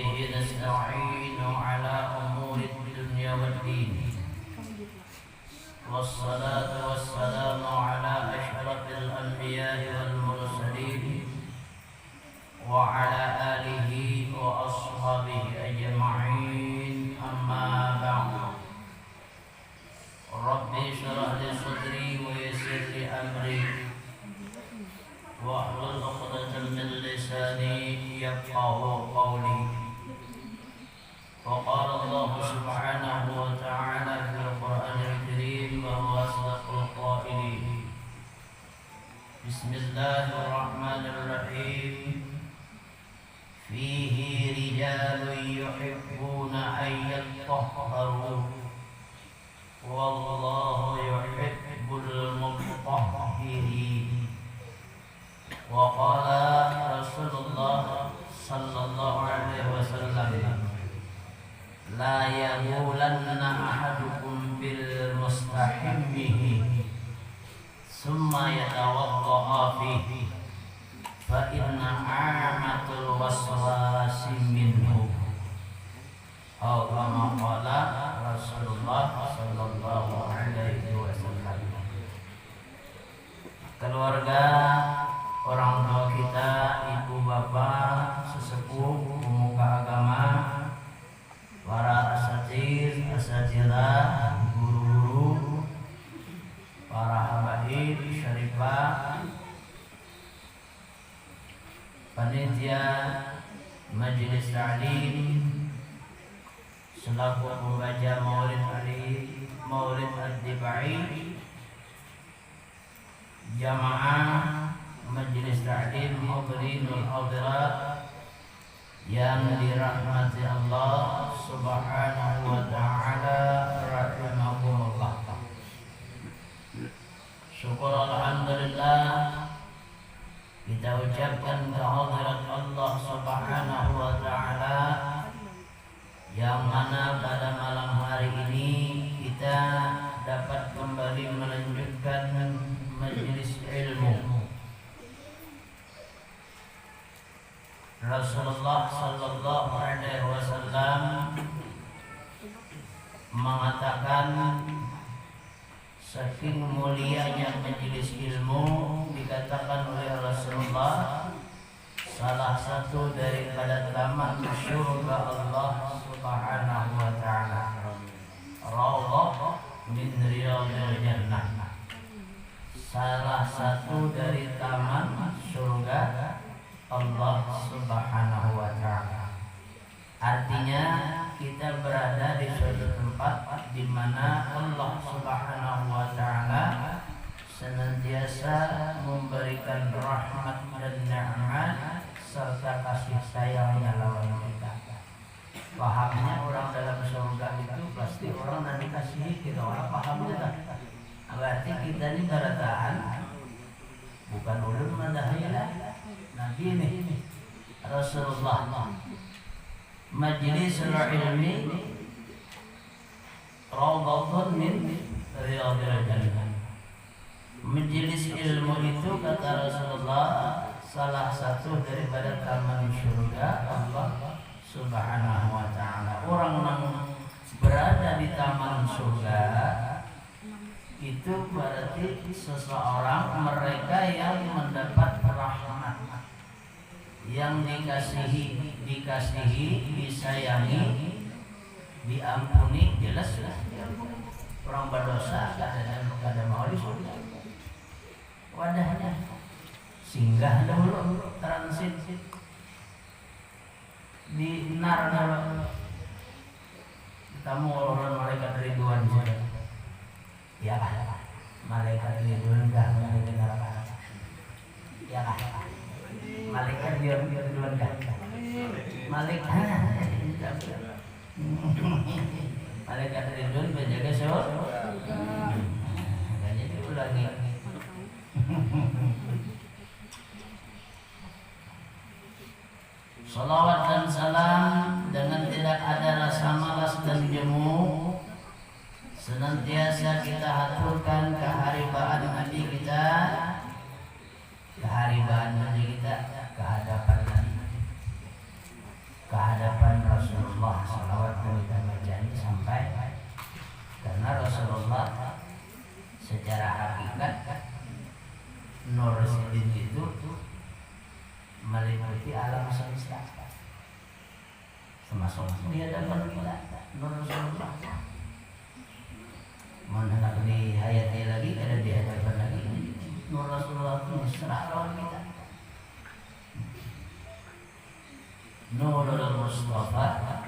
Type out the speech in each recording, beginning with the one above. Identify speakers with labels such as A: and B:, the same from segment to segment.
A: وبه نستعين على أمور الدنيا والدين والصلاة والسلام على أشرف الأنبياء والمرسلين وعلى آله وأصحابه أجمعين أما بعد رب اشرح لي صدري ويسر لي أمري واحلل عقدة من لساني يفقهوا قولي وقال الله سبحانه وتعالى في القرآن الكريم وهو أصدق القائلين بسم الله الرحمن الرحيم فيه رجال يحبون أن يطهروا والله يحب المطهرين وقال رسول الله صلى الله عليه وسلم لا يبولن أحدكم بالمستحمه ثم يتوضأ فيه فإن عامة الوسواس منه أو كما قال رسول الله صلى الله عليه وسلم. Keluarga, orang tua kita, ibu bapak, sesepuh, pemuka agama, para asatidz, asatidzah, guru-guru, para habaib, syarifah, panitia majelis ta'lim, selaku pembaca Maulid Ad-Dibai, jamaah majelis ta'lim hadirinul hadirat yang dirahmati Allah Subhanahu wa taala rahimakumullah. Syukur alhamdulillah kita ucapkan kehadirat Allah Subhanahu wa taala yang mana pada malam hari ini kita dapat kembali melanjutkan majelis ilmu. Rasulullah sallallahu alaihi wasallam mengatakan saking mulianya majelis ilmu, dikatakan oleh Rasulullah salah satu daripada taman surga Allah Subhanahu wa taala, raudhah min riyadil jannah. Salah satu dari taman surga Allah Subhanahu wa taala. Artinya kita berada di suatu tempat di mana Allah Subhanahu wa taala senantiasa memberikan rahmat dan nikmat serta kasih sayangnya lawan kita. Pahamnya orang dalam surga itu pasti orang yang dikasihi, kita orang pahamnya tak. Berarti kita ini barataan bukan ulun mandahila Nabi ini Rasulullah. Majlisul ilmi raudhatun min riyadil jannah. Majelis ilmu itu kata Rasulullah salah satu daripada taman surga Allah Subhanahu wa taala. Orang yang berada di taman surga itu berarti seseorang mereka yang mendapat rahmat, yang dikasihi, disayangi, diampuni, jelas lah. Orang berdosa kada mau di surga. Wadahnya singgah dahulu, transit di nar dahulu. Kamu orang malaikat ridwan saja. Ya kah? Malaikat ridwan kah? Malaikat neraka? Ya kah? Malaikat ridwan kah? Malaikat malaikat ridwan menjaga surga. Jadi ulangi. Salawat dan salam dengan tidak ada rasa malas dan jemu senantiasa kita haturkan keharibaan Nabi kita, keharibaan Nabi kita kehadapan Nabi. kehadapan Rasulullah salawat dan kita bacaan sampai, karena Rasulullah secara hakikat Nur Rasidin itu meliputi alam semesta, termasuk di hadapan kita Nur Rasulullah. Mana di hayatnya lagi, ada di hadapan lagi Nur Rasulullah itu mesra lawan kita. Nurul Mustafa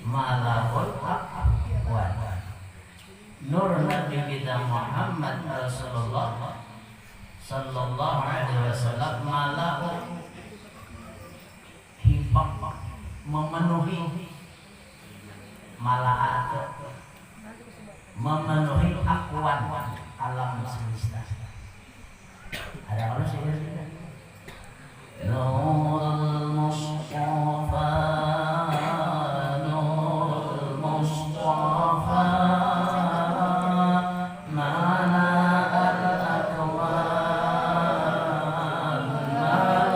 A: Malahul Aqwan. Nur Nabi kita Muhammad Rasulullah sallallahu alaihi wasallam malahu hibak, memenuhi malaat, memenuhi akwan alam semesta. Ada kalau sih Nurul Mustafa, Nurul Mustafa mana al-akwan, mana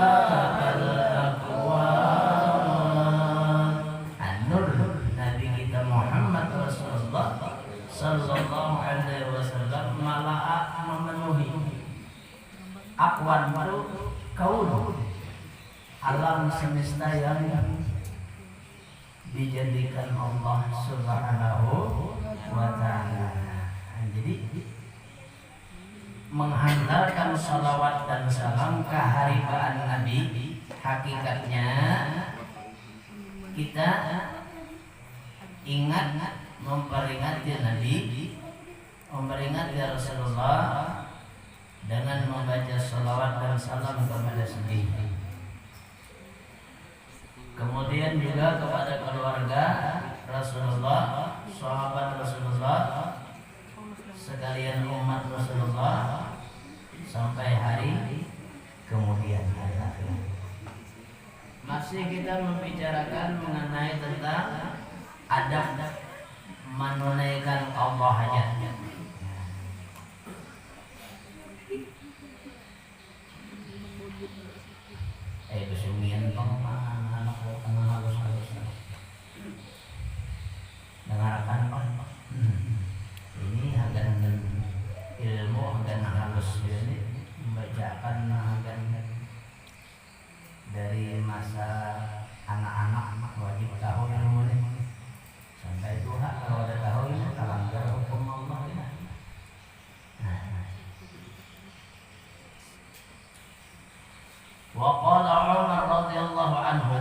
A: al-akwan. An-Nur Nabi kita Muhammad Rasulullah sallallahu alaihi wasallam mala'a, memenuhi akwan itu kaun, alam semesta yang dijadikan Allah Subhanahu wa ta'ala. Jadi menghantarkan salawat dan salam keharibaan Nabi, hakikatnya kita ingat memperingati Nabi, memperingati Rasulullah dengan membaca salawat dan salam kepada sendiri. Kemudian juga kepada keluarga Rasulullah, sahabat Rasulullah, sekalian umat Rasulullah sampai hari kemudian hari akhir. Masih kita membicarakan mengenai tentang adab menunaikan Allah hajat. Kesungian pengembangan anak tengah halus-halus dengarkan ini agan ilmu agan halus ini membacakan agan dari masa anak-anak wajib tahu ilmu ini sampai tua. Kalau ada tahu ini melanggar hukum Allah ya. Wa qala Umar radhiyallahu anhu,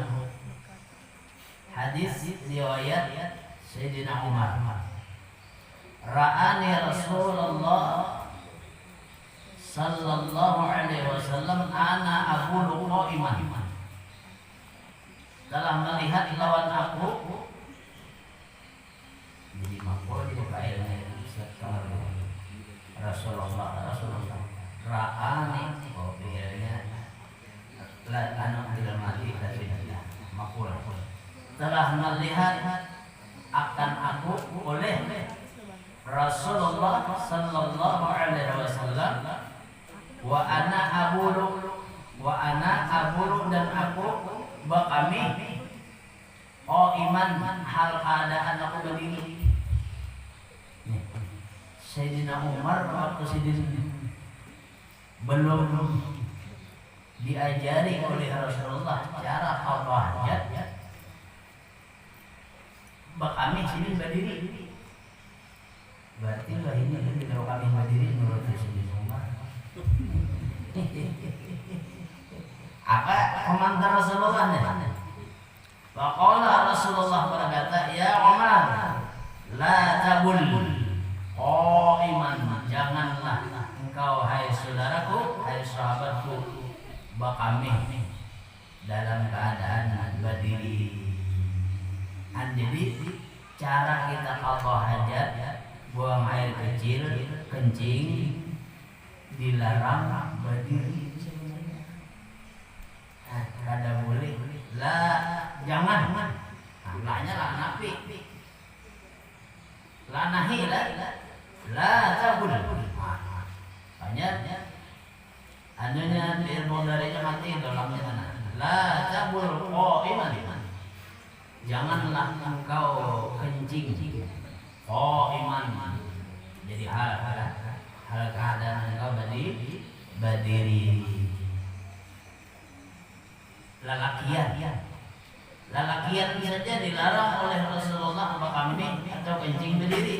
A: hadis riwayat Sayyidina Umar, ra'ani Rasulullah sallallahu alaihi wasallam ana aqulu qa'iman, telah melihat lawan aku. Jadi makul jadi failnya Rasulullah ra'ani, oh fiilnya la anu dilamati kasidillah makul, telah melihat akan aku oleh Rasulullah sallallahu alaihi wasallam, wa ana abulu dan aku bakami iman hal keadaan aku berdiri. Sayyidina Umar waktu Sayyidina belum diajari oleh Rasulullah cara apa hajat, bakami sini berdiri. Berarti lah ini tidak kami berdiri menurut Sayyidina Umar. Apa komentar Rasulullah nih? Waqala Rasulullah berkata, ya Umar, la tabul iman, janganlah engkau hai saudaraku, hai sahabatku, bakami dalam keadaan berdiri. Jadi cara kita qadha hajat, buang air kecil, kencing, dilarang berdiri. Kada boleh. Lah jangan. Lahnya lah nafi. La nahi la tabul. Banyak anunya ilmu darinya mati dalamnya mana. La tabul iman. janganlah engkau kencing iman, jadi hal keadaan engkau berdiri. Lalakian saja dilarang oleh Rasulullah kami atau kencing berdiri.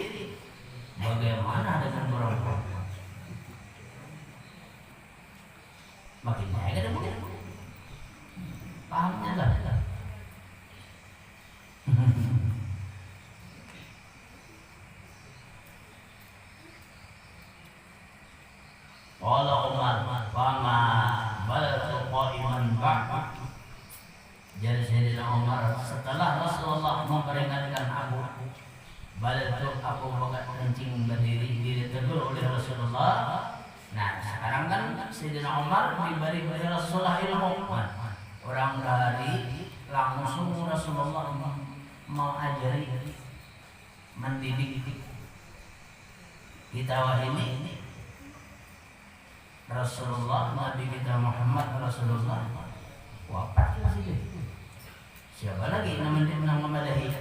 A: Bagaimana dengan perempuan? Makin baik ada mungkin. Pahamnya lah. Qala Umar fama balatu qa'iman ba'd. Jadi Sayyidina Umar setelah Rasulullah memperingatkan aku, balatu aku bakal kencing berdiri, ditegur oleh Rasulullah. Nah sekarang kan Sayyidina Umar diberi Rasulullah ilmu. Orang dari langsung Rasulullah mengajari, mendidik kita. Wah ini Rasulullah, Nabi kita Muhammad Rasulullah wafat sih. Siapa lagi namanya menang memadahi?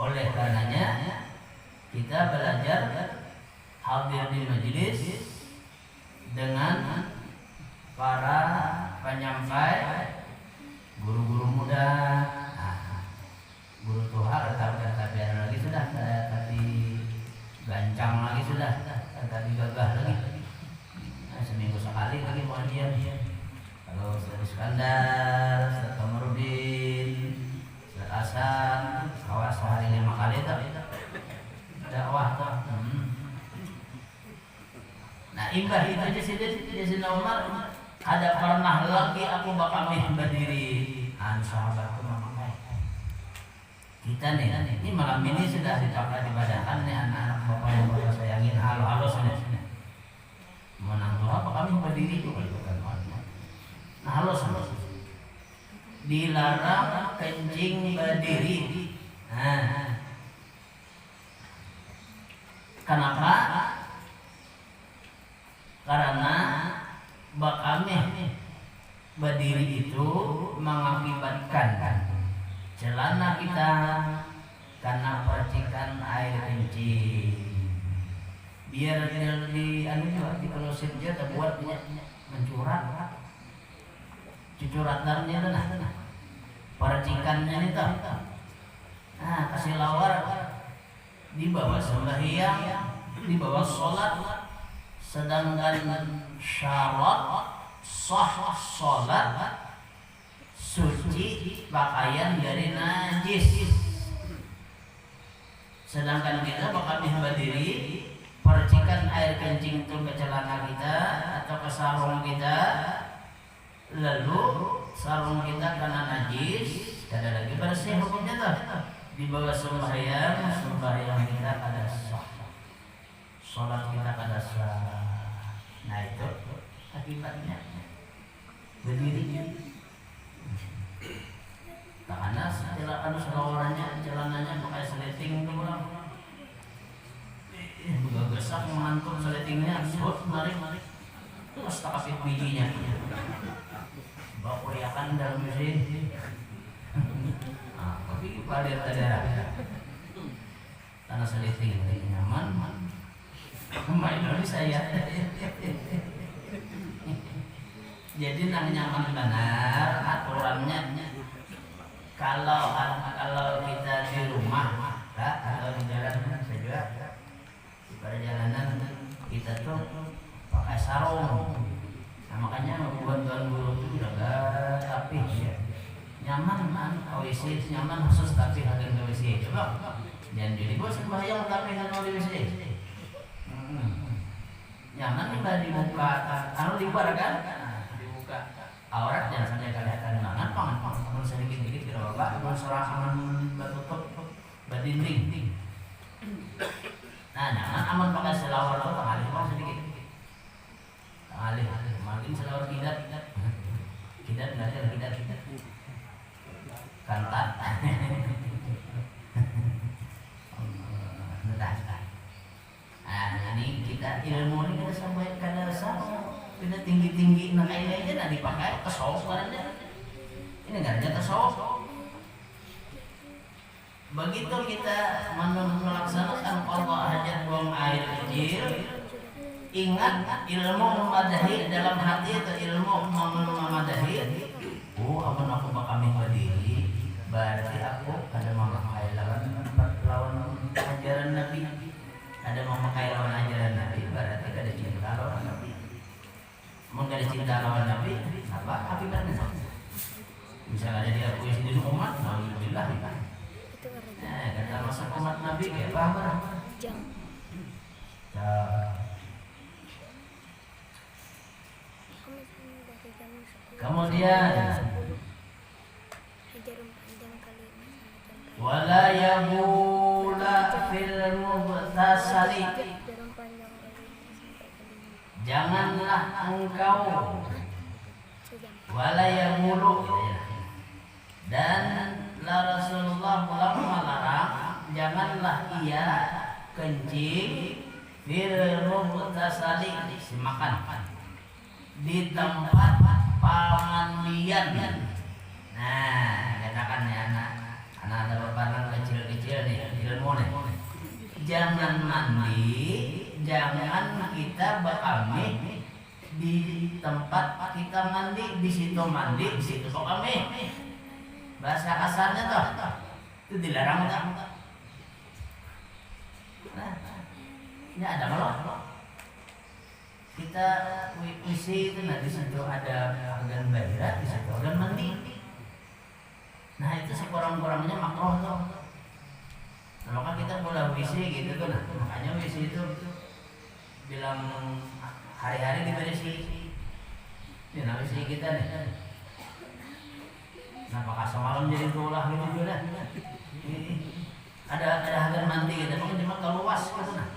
A: Oleh karenanya kita belajar hadir di majelis dengan para penyampai, guru-guru muda, guru Tuhan, tapi ada lagi sudah, tapi gancang lagi sudah, tadi gagah lagi. Seminggu sekali lagi mau dia. Kalau Ustaz Iskandar, Ustaz Kamarudin, Ustaz Hasan, awas sehari 5 kali dakwah tuh. Nah imbah itu aja sih Umar. Ada pernah lagi aku bakal berdiri. Sahabatku memakai. Kita nih, ini malam ini sudah dipakai dibadakan nih anak-anak bapak yang bapak sayangin, halo sini. Menang doa apa kami berdiri juga bukan makna. Nah halo sama. Dilarang kencing berdiri. Nah, kenapa? Karena bakami berdiri itu mengakibatkan celana kita karena percikan air kencing. Biar di kalau dia terbuat mencurat, cucurannya nah percikannya itu. Nah kasih lawar di bawah sembahyang, di bawah sholat, sedangkan syarat sah sholat suci pakaian dari najis. Sedangkan kita bakal berdiri, percikan air kencing itu ke celana kita atau ke sarung kita, lalu sarung kita karena najis, kada lagi bersih hukumnya tuh. Di bawah sembahyang kita kada sah, sholat kita kada sah. Nah itu akibatnya berdiri. Karena celananya pakai seleting tuh bang. Gesak mengantuk seletingnya, mari terus tak kasih bijinya. Bawa kuriakan dalam mesin. Tapi palir daerah. Karena seleting nyaman. Main dari saya. Jadi nyaman benar aturannya. Kalau kita di rumah, atau di jalan saja. Perjalanan kita tuh pakai sarung. Nah, makanya buat tuan guru itu udah gak tapi nyaman WC nyaman khusus tapi hadir ke WC. Coba jangan jadi bos sembahyang tapi nggak di WC. Nyaman juga dibuka, kalau dibuka kan dibuka aurat jangan sampai kelihatan banget pangan sedikit tidak apa-apa, serangan batutup berdinding. Nah, jangan aman pakai selawar atau tangalih sedikit. Tangalih, makin selawar kidat. Kantat. Nah, ini kita ilmu ini kita sampai ke dasar. Kita tinggi-tinggi, nah ini aja dipakai ke soal. Ini nggak ajarannya tasawuf. Begitu kita melaksanakan qada hajat buang air kecil, ingat ilmu memadahi dalam hati atau ilmu memadahi. Oh, amun aku bakal berdiri, berarti aku ada memakai lawan ajaran Nabi. Ada memakai lawan ajaran Nabi, berarti ada cinta lawan Nabi. Mun ada cinta lawan Nabi, apa akibatnya? Misalnya ada dia puisi di umat, alhamdulillah. Kata masa umat Nabi kayak apa? Kemudian wala yabula fil mubtasali, janganlah engkau wala yabulu, dan Rasulullah melarang janganlah ia kencing fil mubtasali, makan di tempat pamandian. Nah, katakan ya anak-anak bapak kecil-kecil nih, ilmu nih. Jangan mandi, jangan kita bekami di tempat kita mandi, di situ mandi, di situ bekami. Bahasa kasarnya toh, itu dilarang tak? Nah, ini ada malah. Kita WC itu di situ ada organ baira, di situ organ mandi. Nah itu sekurang-kurangnya makruh tuh. Nah, maka kita mulai WC gitu tuh, nah makanya WC itu bilang hari-hari diberisi. Ini nah WC kita nih. Nah maka semalam jadi tulah gitu juga. Ada organ mandi gitu, mungkin cuma keluas gitu nah.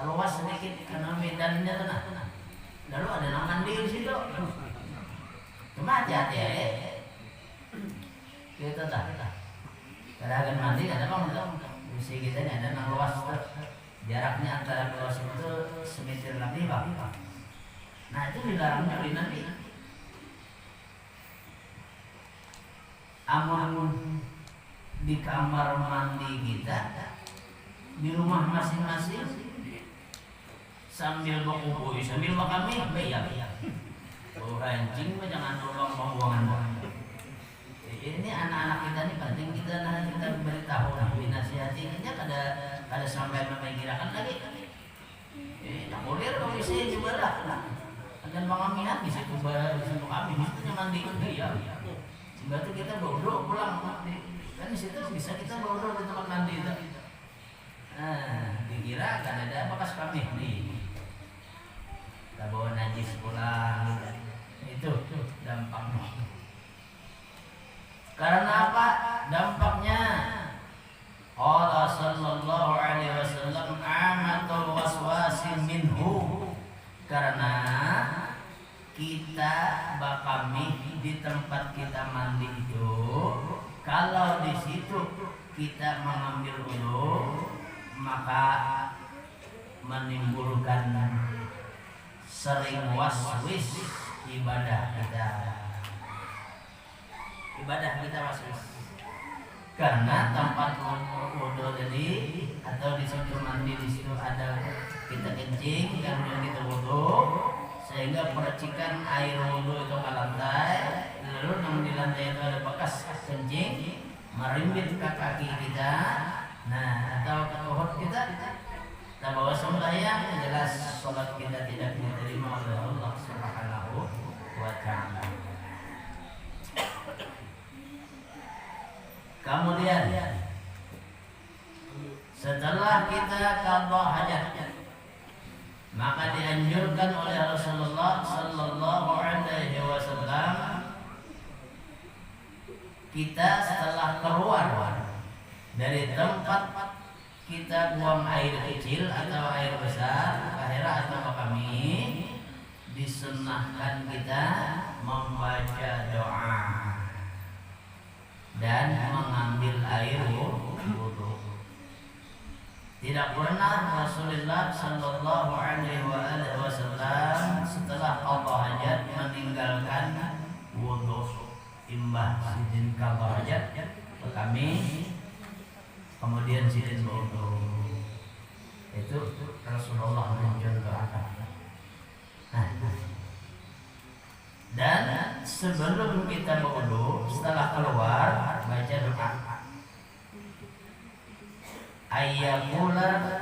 A: Luas sedikit karena medannya tuh nah. Lalu ada nama mandi di situ. Cuma hati-hati ya. Kita tak. Kalau akan mandi ada apa untuk misi kita ini ada nama luas tuh. Jaraknya antara luas itu semeter lebih bang. Nah itu dilarang nyuri nanti. Amun di kamar mandi kita, di rumah masing-masing, sambil berkumpul, sambil kami bayar. Oh anjing mah jangan lubang pembuangan. Ini anak-anak kita ini penting kita beritahu, dinasihati aja kada sampai memikirkan lagi. Tak boleh komisi juga lah. Dan pengamihan di situ kami di situ mandi dia. Sehingga itu kita bodoh pulang kan di situ bisa kita bodoh di tempat mandi itu. Nah, dikira kan ada bekas kami nih. Kita bawa najis pulang, itu dampaknya. Karena apa? Dampaknya Allah sallallahu alaihi wasallam amatul waswasin minhu, karena kita bakami di tempat kita mandi itu, kalau di situ kita mengambil wudu, maka menimbulkan sering waswis ibadah kita waswis, karena tempat wudu tadi atau di situ mandi, di situ ada kita kencing kemudian kita wudu, sehingga percikan air wudu itu ke lantai, lalu di lantai itu ada bekas kencing merimbit ke kaki kita, nah atau ke tuhut kita bawa sembahyang, jelas sholat kita tidak diterima oleh Allah Subhanahu wa ta'ala. Kemudian setelah kita qada hajat, maka dianjurkan oleh Rasulullah sallallahu alaihi wasallam kita setelah keluar dari tempat kita buang air kecil atau air besar, akhirnya atau kami disunnahkan kita membaca doa dan mengambil air wudu. Tidak pernah Rasulullah sallallahu alaihi wasallam setelah qada hajat meninggalkan wudu, imbah sidin qadha hajat kami, kemudian sidin berwudu. Itu Rasulullah mencontohkan. Dan sebelum kita berwudu, setelah keluar baca doa. Ayyakula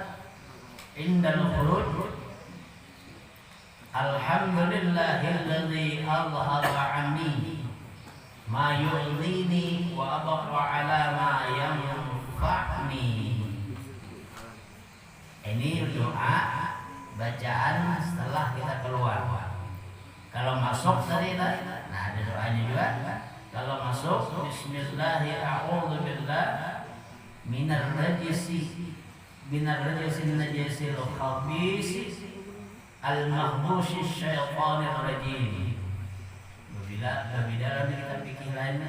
A: indal khuruj alhamdulillahilladzi azhara anni ma yu'dhini wa abqa ala ma yanfa'ni. Ini doa bacaan setelah kita keluar. Kalau masuk tadi, nah ada doanya juga. Kalau masuk, Bismillahirrahmanirrahim. Minar najisi najisil khabis al-mahbusi syaitanir rajim. Lebih dalam kita fikih lain.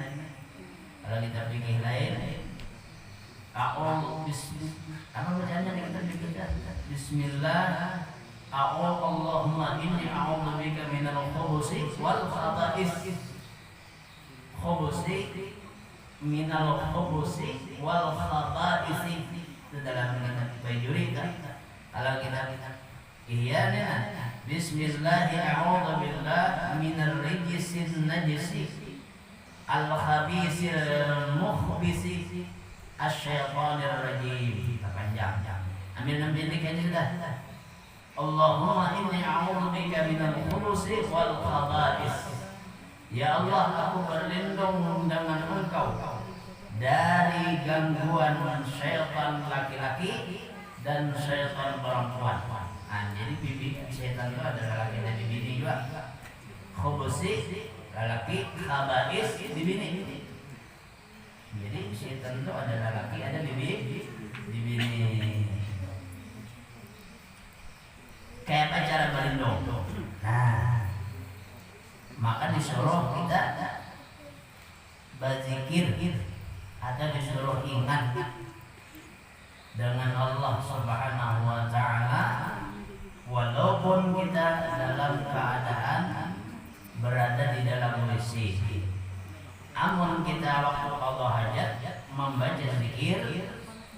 A: Kalau kita fikih lain, apa bacaannya kita fikirkan? Bismillah. Allahumma inni a'udzubika minal khubusi wal khaba'is. Minal khubusi wal khaba'is. Itu dalam Bajurika. Kalau kita ihyana, Bismillahirrahmanirrahim. Minar rijisin najisi al khabisil mukhbisi asyaitanir rajim. Panjang. Ambil ini sudah. Allahumma inni a'udzubika minal khubusi wal khaba'is. Ya Allah, aku berlindung dengan Engkau dari gangguan syaitan laki-laki dan syaitan perempuan. Jadi bibit syaitan itu ada laki dan bini juga. Khubusi laki, khaba'is bini. Jadi syaitan itu ada laki, ada bini. Kayak apa cara berlindung? Nah, maka disuruh kita berzikir atau disuruh ingat dengan Allah Subhanahu wa ta'ala, walaupun kita dalam keadaan berada di dalam WC. Amun kita waktu Allah hajat membaca zikir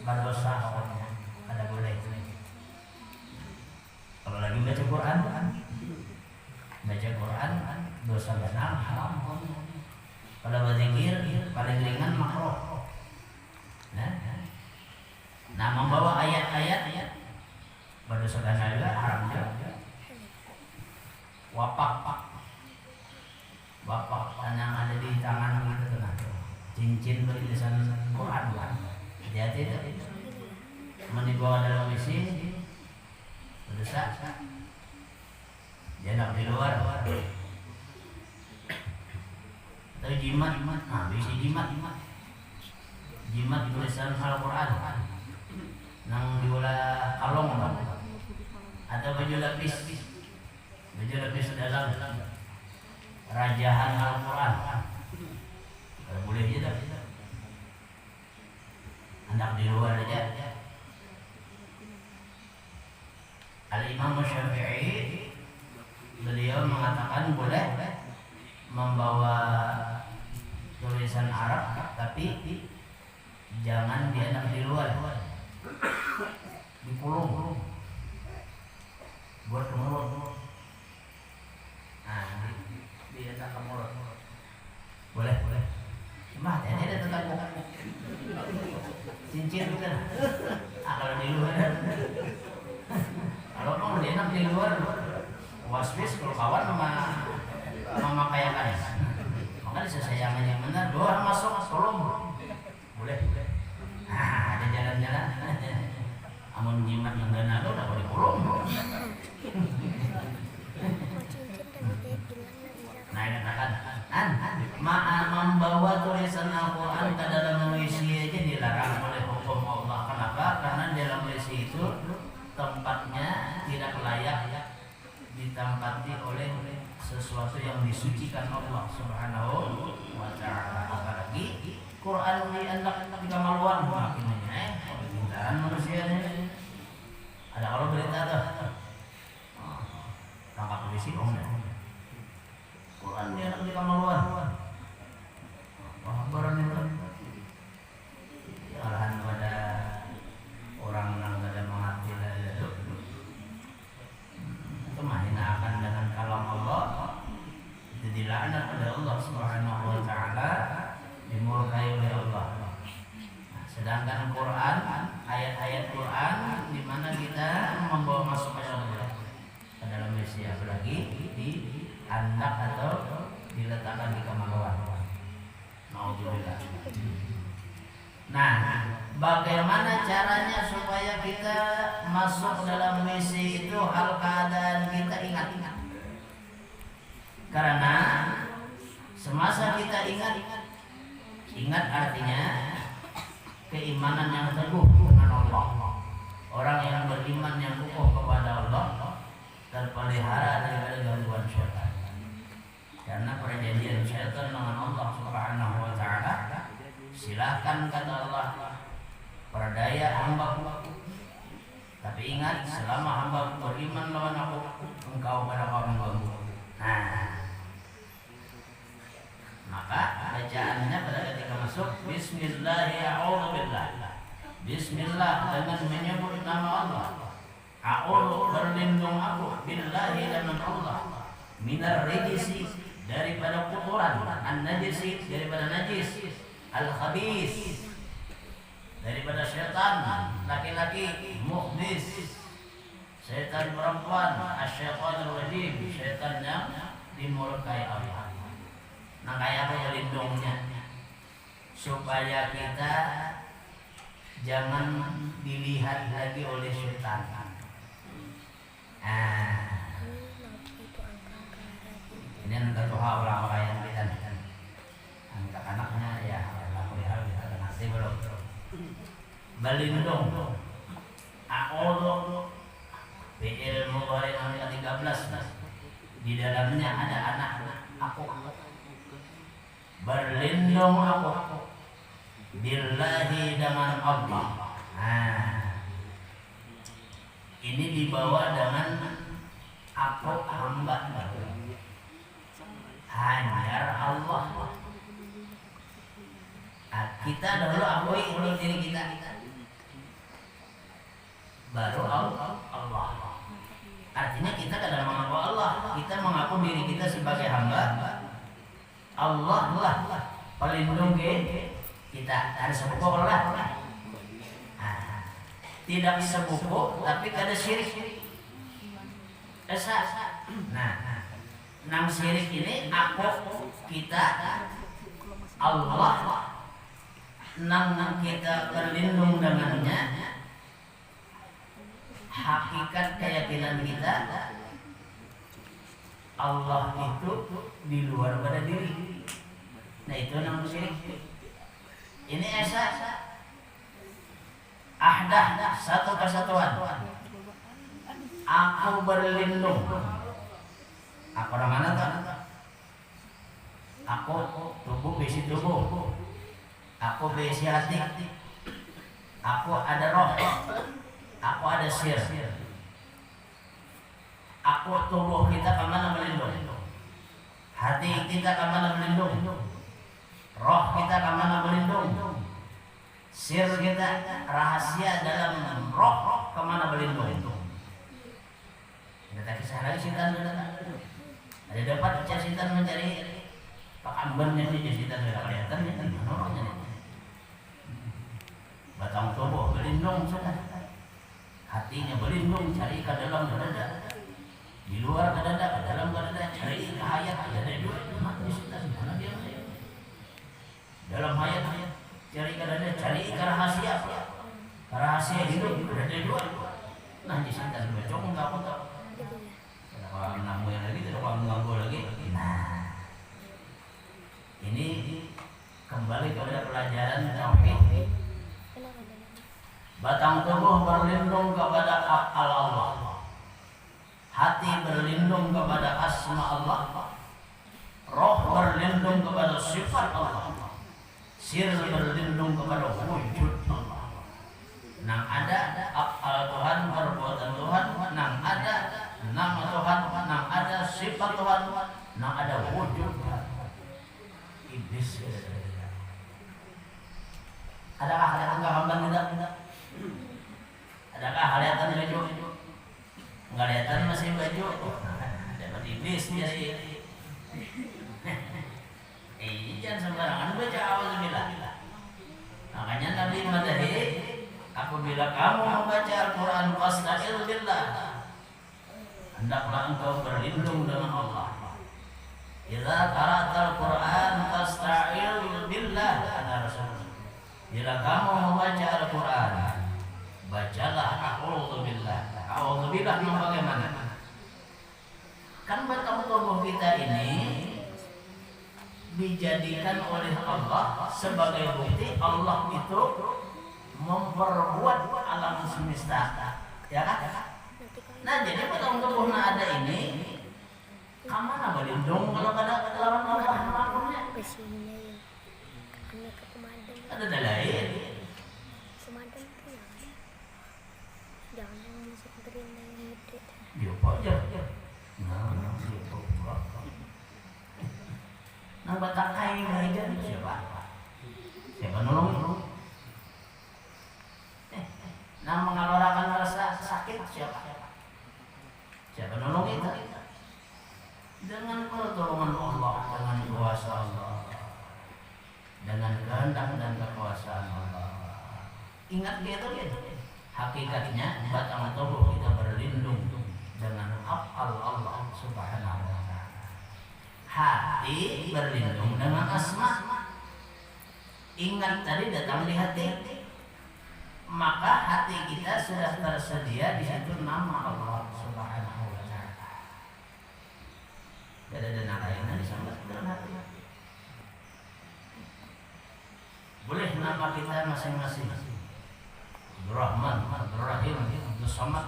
A: berdosa ada boleh. Kalau lagi baca Quran dosa benar haram. Kalau berzikir paling ringan makruh. Nah, membawa ayat-ayat berdosa benar juga haram juga. Wapak yang ada di tangan kita tenang. Cincin bertulisan Quran bukan. Hati-hati itu. Dibawa dalam isi berdosa. Jangan di luar. Atau jimat. Bisa jimat tulisan Al-Quran. Nang diolah kalong atau baju lapis dalam rajahan Al-Quran. Kalau boleh aja dah. Hendak di luar aja. Al-Imam Syafi'i beliau mengatakan boleh membawa tulisan Arab, tapi jangan dianak di luar, dikulung buat ke mulut. Nah, dianak ke mulut boleh. Cuma hati-hati ada tetangga cincin bukan. Kalau di luar, kalau mau dianak di luar waswis kalau kawan memakaikan. Maka disayangkan yang benar, doa masuk tolong. Boleh. Nah, ada jalan-jalan. Amun jimat yang dana udah boleh kurung. Nah, katakan membawa tulisan Al-Quran ke dalam WC aja dilarang oleh hukum Allah. Kenapa? Karena dalam WC itu tempatnya tidak layak ditempati oleh sesuatu yang disucikan Allah Subhanahu wa ta'ala. Apalagi Quran diandak di kamar luar makinnya pintaran manusia ini. Ada kalau berita tuh tangkap polisi Quran diandak di kamar luar. Quran, ayat-ayat Quran di mana kita membawa masuk ke dalam misi, apalagi di anak atau diletakkan di kemaluan. Nauzubillah. Nah, bagaimana caranya supaya kita masuk dalam misi itu hal keadaan kita ingat. Karena semasa kita ingat artinya keimanan yang teguh dengan Allah. Orang yang beriman yang kokoh kepada Allah terpelihara dari gangguan syaitan. Karena perjanjian syaitan dengan Allah Subhanahu wa taala, silakan kata Allah, perdaya hamba-Ku. Tapi ingat, selama hamba beriman lawan Aku, engkau pada kaum mengganggu. Nah, maka bacaannya pada ketika masuk Bismillahirrahmanirrahim. Bismillah dengan menyebut nama Allah. A'udzu berlindung aku billahi dengan Allah. Minar rijsi daripada kotoran, an-najisi daripada najis, al-khabis daripada syaitan laki-laki, mukhbis syaitan perempuan, asyaitanir rajim syaitan yang dimurkai Allah. Nah, kayak apa lindungnya? Supaya kita jangan dilihat lagi oleh syaitan. Ini nanti tuh orang yang kita anak-anaknya ya pelihara bisa nanti belum. Berlindung. A'udzu fi'il mudhari yang ke-13. Di dalamnya ada anak aku. Berlindung aku billahi dengan Allah. Ini dibawa dengan aku hamba hanya Allah. Kita dahulu akui dulu diri kita, baru Allah. Artinya kita kadang mengaku Allah, kita mengaku diri kita sebagai hamba Allah lah pelindung kita. Ada sebuku Allah, tidak sebuku tapi kada syirik. Nah, nang syirik ini aku kita Allah, nang kita berlindung dengannya. Hakikat keyakinan kita Allah itu di luar pada diri. Nah, itu nang syirik. Ini esa ahdah, satu kesatuan. Aku berlindung. Aku orang mana tuh? Aku tubuh besi tubuh. Aku besi hati. Aku ada roh. Aku ada sir. Aku tubuh kita kemana melindung? Hati kita kemana melindung? Roh kita kemana melindung? Sir kita, rahasia dalam roh kemana melindung? Kita kisah lagi setan. Ada dapat setan mencari pakambannya ini setan tidak kelihatan ya kan? Batang tubuh berlindung sudah. Hatinya berlindung, cari ke dalam dada, di luar ke dada, ke dalam ke dada, cari ke hayat, ada dua, mati setan, mana dia? Dalam hayat, cari ke dada, cari ke rahasia hidup, ada dua. Nah, di setan bercong nggak apa? Tidak orang namu yang lagi, tidak orang nganggur lagi. Nah, ini kembali kepada pelajaran tauhid. Batang tubuh berlindung kepada Allah. Hati berlindung kepada asma Allah. Roh berlindung kepada sifat Allah. Sir berlindung kepada wujud Allah. Nang ada af'al Tuhan, perbuatan Tuhan. Nang ada nama Tuhan. Nang ada sifat Tuhan. Nang ada wujud Tuhan. Iblis. Adakah ada hamba tidak? Adakah kelihatan baju? Enggak kelihatan masih baju. Dapat iblis jadi. Jangan sembarangan baca auzubillah. Makanya Nabi apabila kamu membaca Al-Quran fasta'idz billah, hendaklah engkau berlindung dengan Allah. Idza qara'tal Quran fasta'idz billah, kata Rasulullah. Bila kamu membaca Al-Quran, bacalah a'udzu billah. A'udzu billah bagaimana? Kan batang tubuh kita ini dijadikan oleh Allah sebagai bukti Allah itu memperbuat alam semesta, ya kan? Nah, jadi batang tubuh ada ini, kamana berlindung kalau ada lawan Allah makhluknya? Ada dalail. Dia pojok. Nang batak kain aja siapa? Siapa nolong? Nang mengeluarkan rasa sakit siapa? Siapa nolong itu? Dengan pertolongan Allah, dengan kuasa Allah, dengan kehendak dan kekuasaan Allah. Ingat gitu. Hakikatnya batang tubuh kita berlindung dengan af'al Allah Subhanahu wa ta'ala. Hati berlindung dengan asma. Ingat tadi datang di hati, maka hati kita sudah tersedia di situ nama Allah Subhanahu wa ta'ala. Tidak ada dana lainnya disambat dalam hati. Boleh nama kita masing-masing. Rahman, Rahim, Abdul Samad,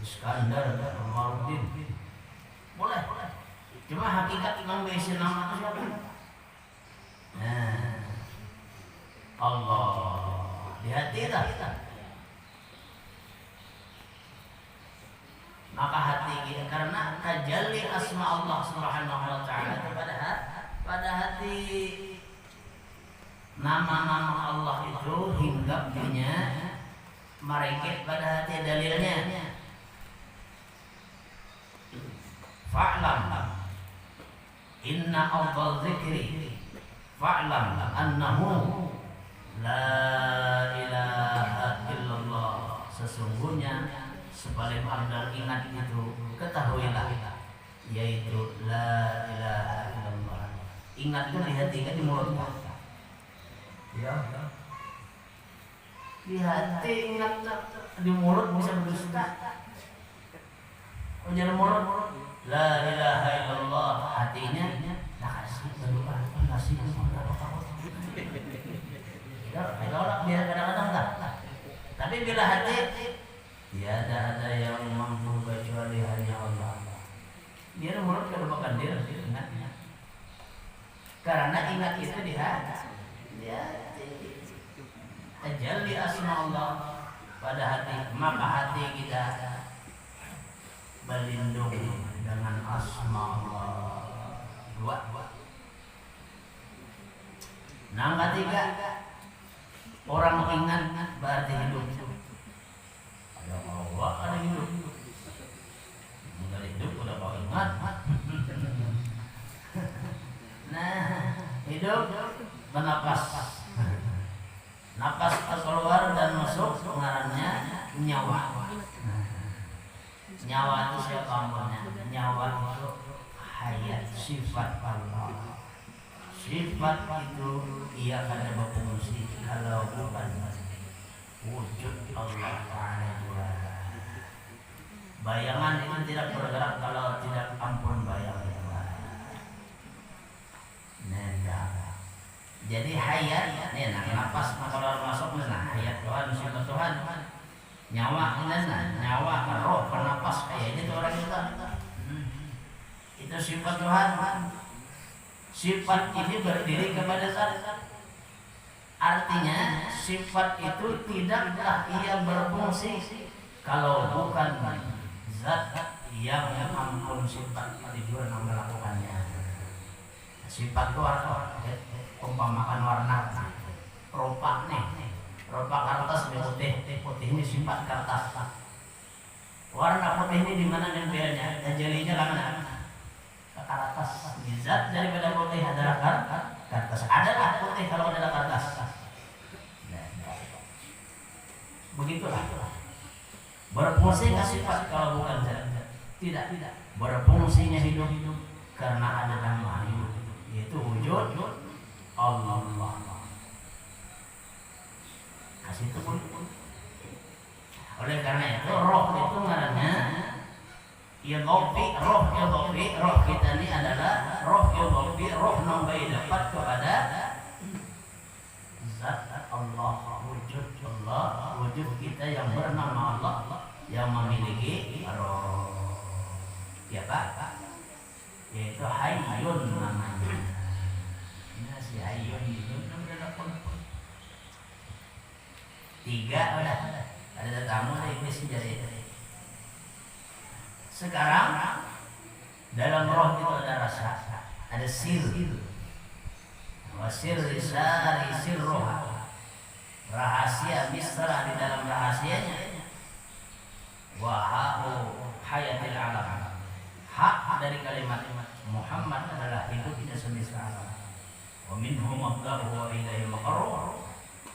A: Iskandar, Maudin. Boleh. Cuma hakikat Imam Besi nama itu siapa? Nah, Allah di hati dah. Maka hati kita karena tajalli asma Allah Subhanahu wa ta'ala pada hati. Nama-nama Allah itu hinggapnya mereka pada hati dalilnya. Fa'lam inna afdal dzikri fa'lam annahu la ilaha illallah. Sesungguhnya sepaling afdal ingat itu ketahuilah, yaitu la ilaha illallah. Ingat itu di hati, kan di mulut. Ya. Di hati ingat, di mulut bisa berdusta. Ujar mulut la ilaha illallah, hatinya nakasih berdoa nasi kalau biar kadang-kadang tak. Tapi bila hati tiada ada yang mampu kecuali hanya Allah. Biar mulut kalau makan dia ingatnya. Karena ingat itu di hati. Ya, tajalli asma Allah pada hati, maka hati kita berlindung dengan asma Allah. Dua. Yang ketiga, orang ingat berarti hidup. Ada Allah, ada hidup. Enggak hidup udah mau ingat. Nah, hidup bernapas. Napas keluar dan masuk ngarannya nyawa. Nyawa itu siapa namanya? Nyawa itu hayat, sifat Allah. Sifat itu ia akan berfungsi kalau bukan wujud Allah Ta'ala. Bayangan itu tidak bergerak kalau tidak ampun bayangan. Jadi hayat, nih nafas keluar masuk, nah hayat Tuhan, sifat Tuhan. Nyawa, nyawa, roh, penapas, ini tuh orang itu. Itu sifat Tuhan. Sifat ini berdiri kepada zat. Artinya sifat itu tidaklah ia berfungsi kalau bukan zat yang ampun sifat tujuan melakukannya. Sifat itu umpamakan warna, rupa nih, rupa kertas putih ini sifat kertas. Warna putih ini di mana nempelnya? Jelinya ke mana? Ke kertas. Zat daripada putih adalah kertas. Adalah putih kalau ada kertas. Nah, begitulah. Berfungsi sifat kalau bukan zat. Tidak. Berfungsinya hidup karena ada nama hidup, yaitu wujud Allah. Kasih itu pun. Oleh karena itu roh itu ngarannya roh kita ini adalah roh yang dapat kepada zat Allah, wujud kita yang bernama Allah yang memiliki roh. Ya Pak, yaitu Hayyun namanya. Ini si Hayyun itu tiga udah ada tamu ada iblis jadi. Sekarang dalam roh itu ada rasa, ada sir, wasir risari sirroha, rahasia misra di dalam rahasianya. Wahau hayatil alam, hak dari kalimat Muhammad adalah hidupnya semesta alam. Wa minhum mabda'u wa ilaihi maqarruh,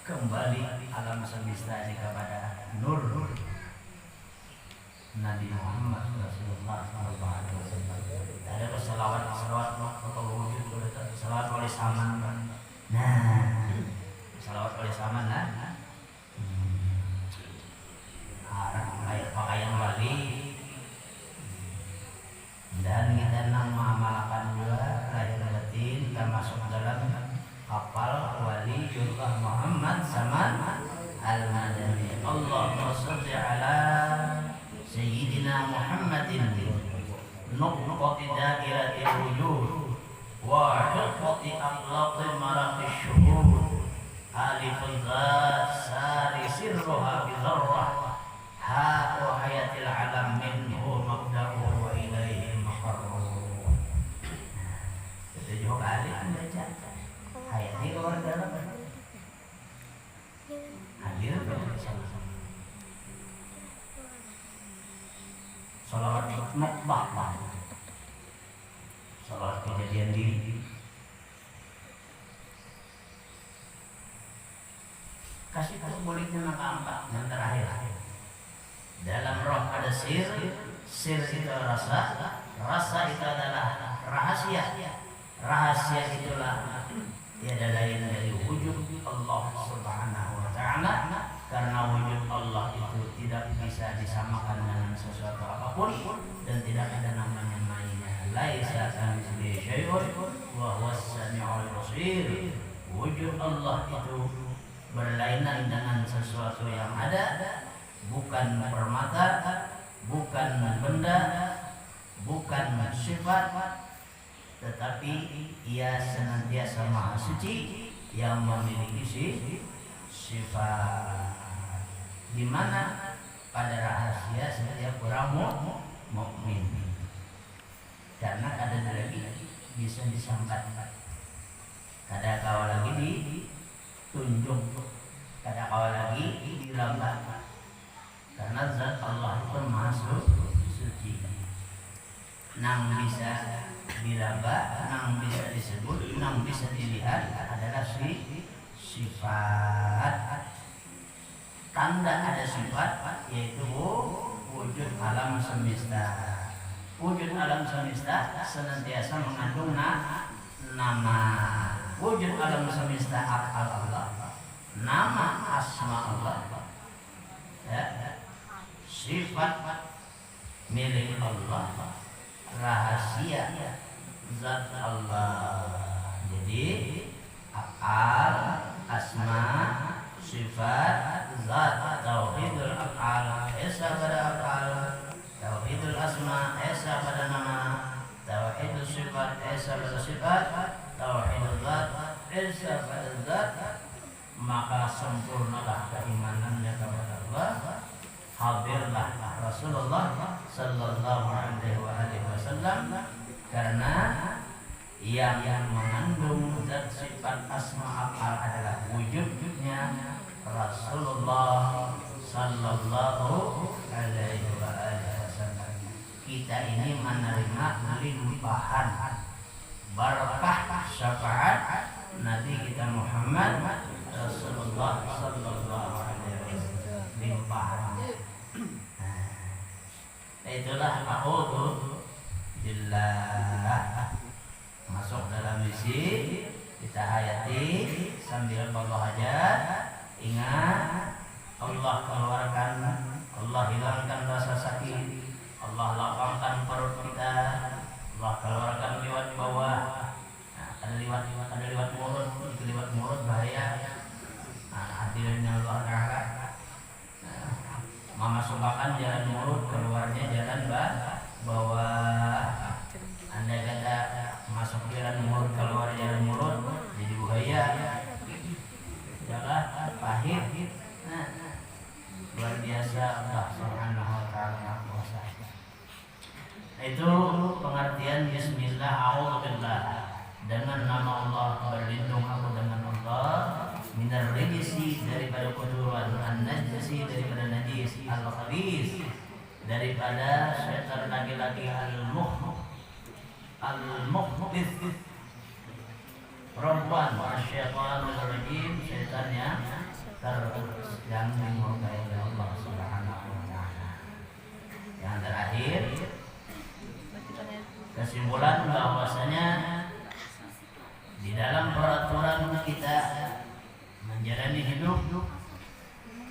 A: kembali alam semesta ini kepada nur Nabi Muhammad Rasulullah SAW. Ada selawat atau wujud selawat oleh saman. Nah, selawat oleh saman lah. Pakaian wali. Dan kita mengamalkan juga lahir batin termasuk dalam kapal waliullah Muhammad zaman al-Madani. Allahumma shalli ala Sayyidina Muhammadin nuqati dairatil wujud wa hiqati aqlaqi maraqi syuhud aliful zat sari sirruha bizarrah ha'u hayatil alam minhu mabda'u wa ilaihi maqarruh. Itu juga alif membaca hayati keluar dalam hadir bersama-sama. Salawat mukbah, salawat kejadian diri. Kasih tahu bolehnya nampak yang terakhir. Dalam roh ada sir itu rasa itu adalah rahasia itulah tiada lain dari wujud Allah Subhanahu wa ta'ala. Karena wujud Allah itu tidak bisa disamakan dengan sesuatu apapun dan tidak ada namanya mainnya. Laisa kamitslihi syai'un wa huwas samiul basir. Wujud Allah itu berlainan dengan sesuatu yang ada, bukan permata, bukan benda, bukan sifat, tetapi ia senantiasa maha suci yang memiliki sifat. Di mana pada rahasia setiap orang mukmin. Karena ada lagi bisa disambat, kada kau lagi ditunjuk, kada kau lagi dilambat. Karena zat Allah itu maha suci. Nang bisa dilaba, nang bisa disebut, nang bisa dilihat adalah sifat. Tanda ada sifat yaitu wujud alam semesta. Wujud alam semesta senantiasa mengandung nama. Wujud alam semesta af'al Allah, nama asma Allah, ya, sifat milik Allah, rahasia zat Allah. Jadi af'al, asma, sifat, zat, tauhidul af'al esa pada af'al, tauhidul asma esa pada nama, tauhidul sifat esa pada sifat, tauhidul zat esa pada zat. Maka sempurnalah keimanannya kepada Allah. Hadirlah Rasulullah sallallahu alaihi wasallam karena yang mengandung zat sifat asma af'al adalah wujudnya Rasulullah sallallahu alaihi wasallam. Kita ini menerima limpahan barakah syafaat Nabi kita Muhammad Rasulullah sallallahu alaihi wasallam limpahannya. Itulah a'udzu billah, masuk dalam misi kita hayati sambil bawa hajat. Ingat, Allah keluarkan, Allah hilangkan rasa sakit, Allah lapangkan perut kita, Allah keluarkan lewat bawah. Ada lewat mulut, itu lewat mulut bahaya. Hadirnya Allah Ta'ala memasukkan jalan mulut, keluarnya jalan bawah. Andai kata masuk jalan mulut, keluar jalan mulut, jadi bahaya. Jalan pahit. Luar biasa Allah Subhanahu wa Ta'ala kuasa. Itu pengertian bismillah, a'udzubillah. Dengan nama Allah, berlindung aku dengan Allah, minar rijsi, daripada kotoran, an-najsi, daripada najis, al-khabis, daripada syaitan laki-laki, al-mukhbis, perempuan, syaitanul rajim, syaitan yang dimurkai oleh Allah Subhanahu wa Ta'ala. Yang terakhir, kesimpulan bahwasanya di dalam peraturan kita menjalani hidup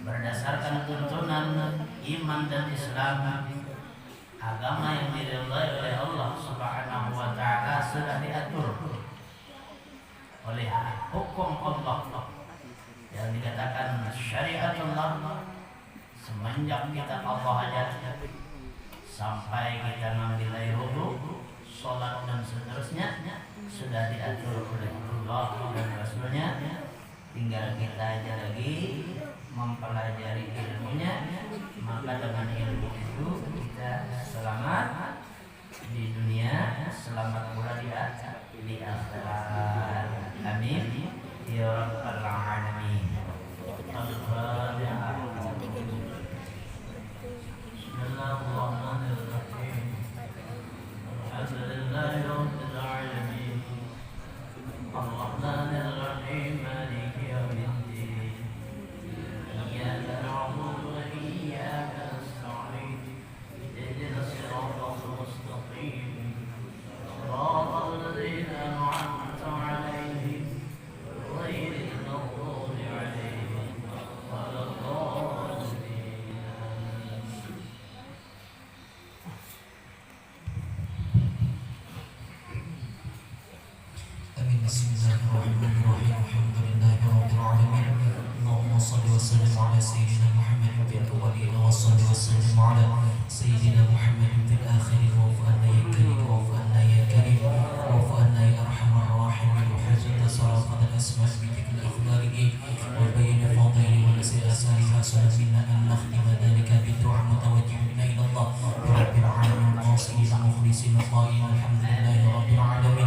A: berdasarkan tuntunan iman dan Islam, agama yang diridhai oleh Allah Subhanahu wa Ta'ala sudah diatur oleh hukum Allah yang dikatakan syariatullah. Semenjak kita Allah aja sampai kita mengambil air wudu, sholat dan seterusnya sudah diatur oleh Allah dan Rasulnya. Tinggal kita aja lagi mempelajari ilmunya, maka dengan ilmu itu kita selamat di dunia, selamat pula di akhirat. Amin ya rabbal alamin. Al-Fatihah. Bismillahirrahmanirrahim. Alhamdulillahi rabbil alamin. Ar-Rahmanir Rahim, Maliki yaumiddin. Iyyaka na'budu wa iyyaka nasta'in. Ihdinas siratal mustaqim. Siratal ladzina an'amta 'alaihim ghairil maghdubi 'alaihim waladdallin.
B: Bismillahirrahmanirrahim. Alhamdulillahirabbil alamin. Allahumma shalli wa sallim ala sayyidina Muhammadin fil awwalin wa shalli wa sallim ala sayyidina Muhammadin fil akhirin. Wa fa'alna ya karim, wa fa'alna ya karim, wa fa'alna ya arhamar rahimin. Wa hajjata sarafat al-asma' bi dhikri al-akhlaqi wa bayan fadili wa nasir asari hasan minna an nakhtima dhalika bi du'a mutawajjihin ila Allah rabbil alamin qasidin mukhlisin qa'in alhamdulillahi rabbil alamin.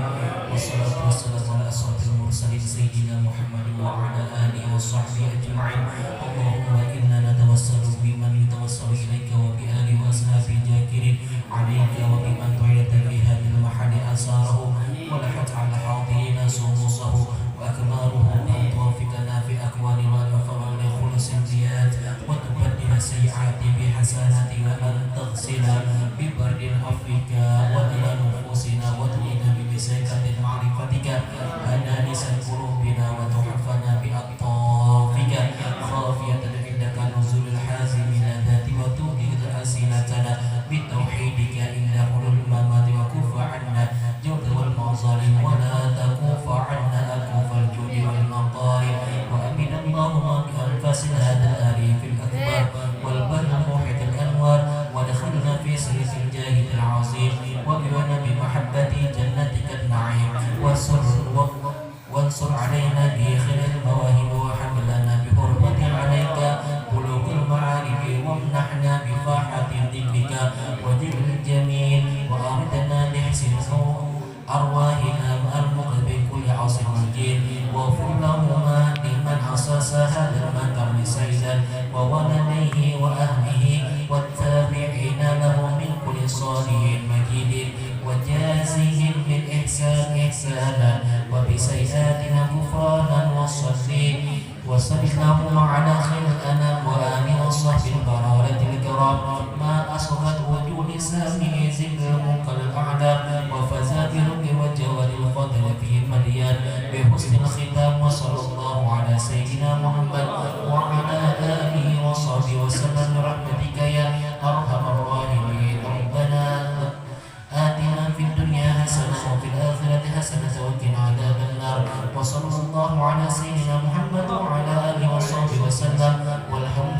B: Wassalatu wassalamu ala asrafil mursalin sayyidina Muhammad wa ala alihi wa sahbihi ajma'in. Allahumma inna natawassalu biman yatawassalu ilaika wa bi alihi wa ashabihi jakirin alayka wa biman tu'ilata fi hadhil mahali asarahu wa lahat ala hadirina sumusahu wa akbaruhu an tuwafiqana fi aqwali wa af'ali li khulusin ziyad wa tubaddila sayyi'ati bi hasanati wa an taghsila bi bardil afika wa ila nufusina wa tu'ina bi bisaykatin ma'rifatika ananisan qulubina wa tuhaffana bi attafika khafiyatan indaka nuzulul hazimina dhati wa tuqidul asinatana bi tauhidika inna ulul mamati wa kufa anna jawda wal mazalim wa la takufa anna akufal judi wal maqari wa amin Allahumma bi anfasil hadal arifil akbar wal barna muhitil anwar wa dakhalna fi sirisil jahidil azim wa biwana bi mahabbati jannatika na'im wansur alaina bi khairil mawahib wa hamlana bi hurmati alaika qulubul ma'arif wa mnahna bi fahati dhikrika wa jibril jamil wa aridna lihsin arwahina ma'al muqbi kulli asr majid wa fullahuma liman asasa hadal makam sayyidan wa waladaihi wa ahlihi wa tabi'ina lahu min kulli salihin majidin wa jazihim bil ihsan ihsana wa bi ولسيئاتنا غفرانا وصل اللهم على خير الأنام وآله وصحبه البررة الكرام ما أصغت وجوه سامي ذكرهم كالأعلام وفزات الرب والجوال الفضل فيه مليان بحسن الختام وصلى الله على سيدنا محمد وعلى آله وصحبه وسلم برحمتك يا أرحم الراحمين. ربنا آتنا في الدنيا حسنة وفي الآخرة حسنة وقنا عذاب النار. وصلى الله على سيدنا محمد وعلى آله وصحبه وسلم والحمد